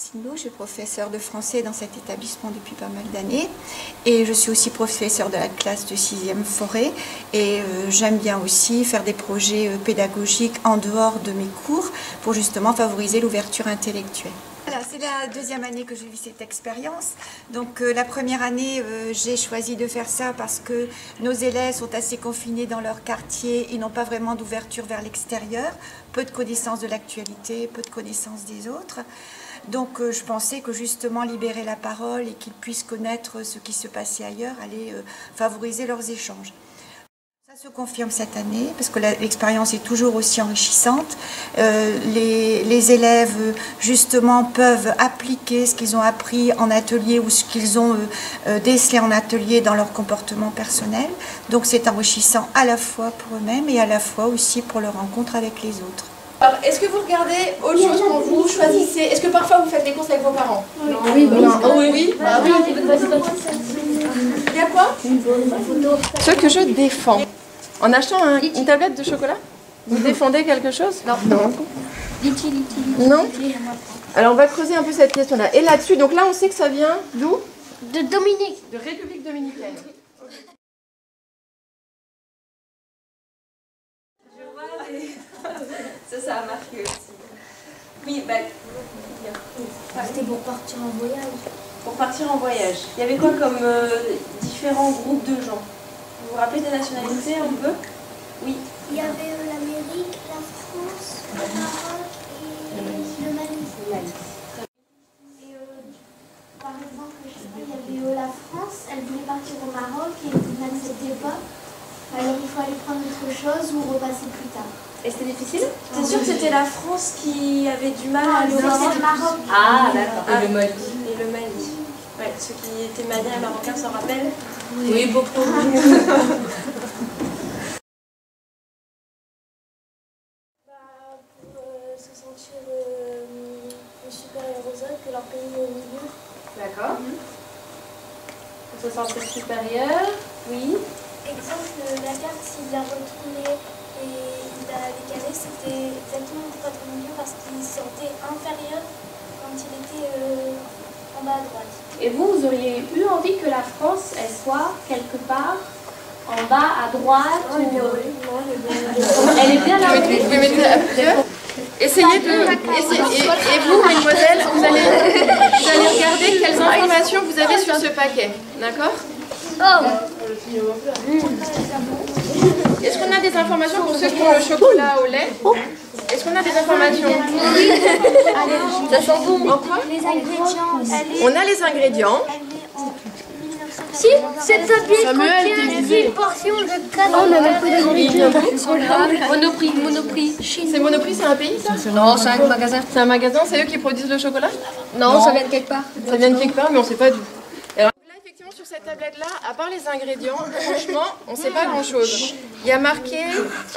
Marcine Lo, je suis professeure de français dans cet établissement depuis pas mal d'années et je suis aussi professeure de la classe de 6e forêt et j'aime bien aussi faire des projets pédagogiques en dehors de mes cours pour justement favoriser l'ouverture intellectuelle. Voilà, c'est la deuxième année que je vis cette expérience. Donc la première année, j'ai choisi de faire ça parce que nos élèves sont assez confinés dans leur quartier, ils n'ont pas vraiment d'ouverture vers l'extérieur, peu de connaissance de l'actualité, peu de connaissance des autres. Donc je pensais que justement libérer la parole et qu'ils puissent connaître ce qui se passait ailleurs allait favoriser leurs échanges. Ça se confirme cette année parce que l'expérience est toujours aussi enrichissante. Les élèves justement peuvent appliquer ce qu'ils ont appris en atelier ou ce qu'ils ont décelé en atelier dans leur comportement personnel. Donc c'est enrichissant à la fois pour eux-mêmes et à la fois aussi pour leur rencontre avec les autres. Alors, est-ce que vous regardez autre chose quand vous choisissez? Est-ce que parfois vous faites des courses avec vos parents? Oui. Oui. Il y a quoi? Ce que je défends. En achetant une tablette de chocolat, vous défendez quelque chose? Non. Non. Alors on va creuser un peu cette question-là. Et là-dessus, donc là on sait que ça vient d'où? De Dominique. De République dominicaine. Je vois, ça a marqué aussi. Oui, C'était pour partir en voyage. Pour partir en voyage. Il y avait quoi comme différents groupes de gens? Vous vous rappelez des nationalités un peu? Oui. Il y avait l'Amérique, la France, le Maroc et le Mali. Et par exemple, je sais pas, il y avait la France, elle voulait partir au Maroc et ils n'acceptaient pas. Alors il faut aller prendre autre chose ou repasser plus tard. Et c'était difficile? T'es sûre que c'était la France qui avait du mal à aller au Maroc? Maroc. Ah, d'accord. Et le Mali. Et le Mali. Ouais, ceux qui étaient maliens et marocains s'en rappellent? Oui, beaucoup. Pour se sentir supérieur aux autres, que leur pays est au milieu. D'accord. Pour se sentir supérieur? Oui. Exemple, la carte, s'il l'a retournée et il a décalé, c'était exactement droit au milieu parce qu'il se sentait inférieur quand il était en bas à droite. Et vous auriez eu envie que la France, elle soit quelque part en bas à droite Elle est bien là. Vous pouvez mettre à plusieurs. Essayez de... Et vous, mademoiselle, vous allez regarder quelles informations vous avez sur ce paquet. D'accord? Est-ce qu'on a des informations pour ceux qui ont le chocolat au lait? Est-ce qu'on a des informations? Ça sent bon. En quoi? Les ingrédients. On a les ingrédients. Si, cette tablette contient 10 portions de cadeaux. On a même pas de Monoprix. C'est Monoprix, c'est un pays ça? Non, c'est un magasin. C'est un magasin, c'est eux qui produisent le chocolat? Non, ça vient de quelque part. Ça vient de quelque part, mais on ne sait pas d'où. Alors là, effectivement, sur cette tablette-là, à part les ingrédients, franchement, on ne sait pas grand-chose. Il y a marqué,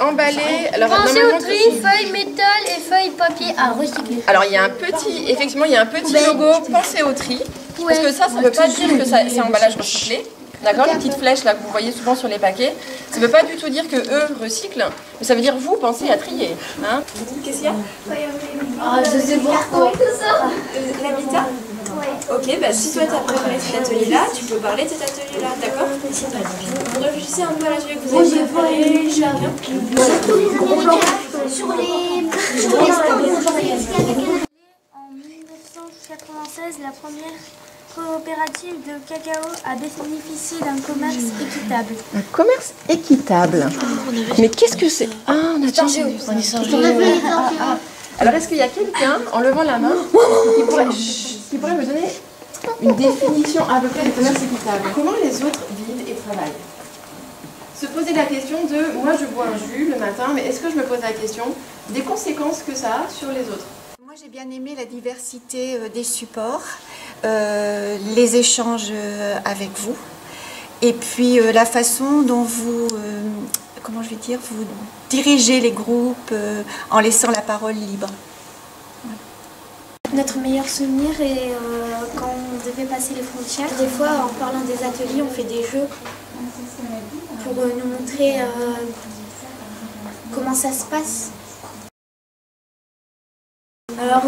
emballé... Alors, pensez au tri, feuilles métal et feuilles papier à recycler. Alors, il y a un petit... Effectivement, il y a un petit logo, pensez au tri. Parce que ça ne veut pas dire que c'est emballage recyclé. D'accord, les petites flèches là que vous voyez souvent sur les paquets, ça ne veut pas du tout dire que eux recyclent, mais ça veut dire vous pensez à trier. Hein? Qu'est-ce qu'il y a? Je sais pas. L'habitat? Ok, bah si toi tu as préparé cet atelier-là, tu peux parler de cet atelier-là, d'accord? Vous réfléchissez un peu à l'atelier que vous avez préparé. Sur les En 1996, la première coopérative de cacao a bénéficié d'un commerce équitable. Un commerce équitable. Mais qu'est-ce que c'est? Ah, on a déjà Alors est-ce qu'il y a quelqu'un, en levant la main, qui pourrait me donner une définition à peu près du commerce équitable? Comment les autres vivent et travaillent? Se poser la question de, moi je bois un jus le matin, mais est-ce que je me pose la question des conséquences que ça a sur les autres? Moi j'ai bien aimé la diversité des supports, les échanges avec vous, et puis la façon dont vous, comment je vais dire, vous dirigez les groupes en laissant la parole libre. Notre meilleur souvenir est quand on devait passer les frontières. Des fois, en parlant des ateliers, on fait des jeux pour nous montrer comment ça se passe. Alors,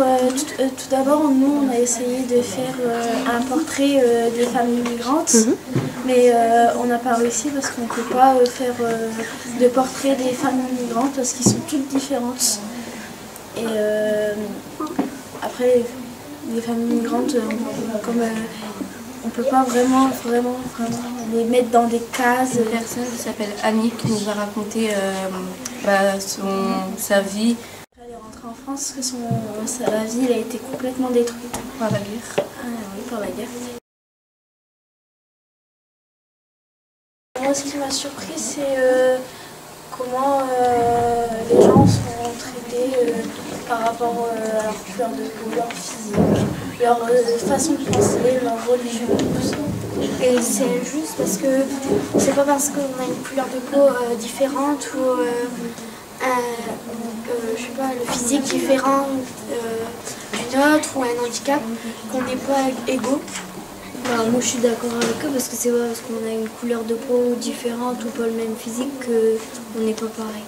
Tout d'abord, nous, on a essayé de faire un portrait des familles migrantes, mais on n'a pas réussi parce qu'on ne peut pas faire de portrait des familles migrantes parce qu'ils sont toutes différentes. Et après, les familles migrantes, comme on ne peut pas vraiment les mettre dans des cases. Une personne qui s'appelle Annie qui nous a raconté sa vie. Elle est rentrée en France, que la ville a été complètement détruite Par la guerre. Oui, par la guerre. Moi, ce qui m'a surpris, c'est comment les gens sont traités par rapport à leur couleur de peau, leur physique, leur façon de penser, leur religion, tout ça. Et c'est injuste parce que c'est pas parce qu'on a une couleur de peau différente ou je sais pas, le physique différent d'une autre ou un handicap qu'on n'est pas égaux. Bah, moi je suis d'accord avec eux parce que c'est pas parce qu'on a une couleur de peau différente ou pas le même physique qu'on n'est pas pareil.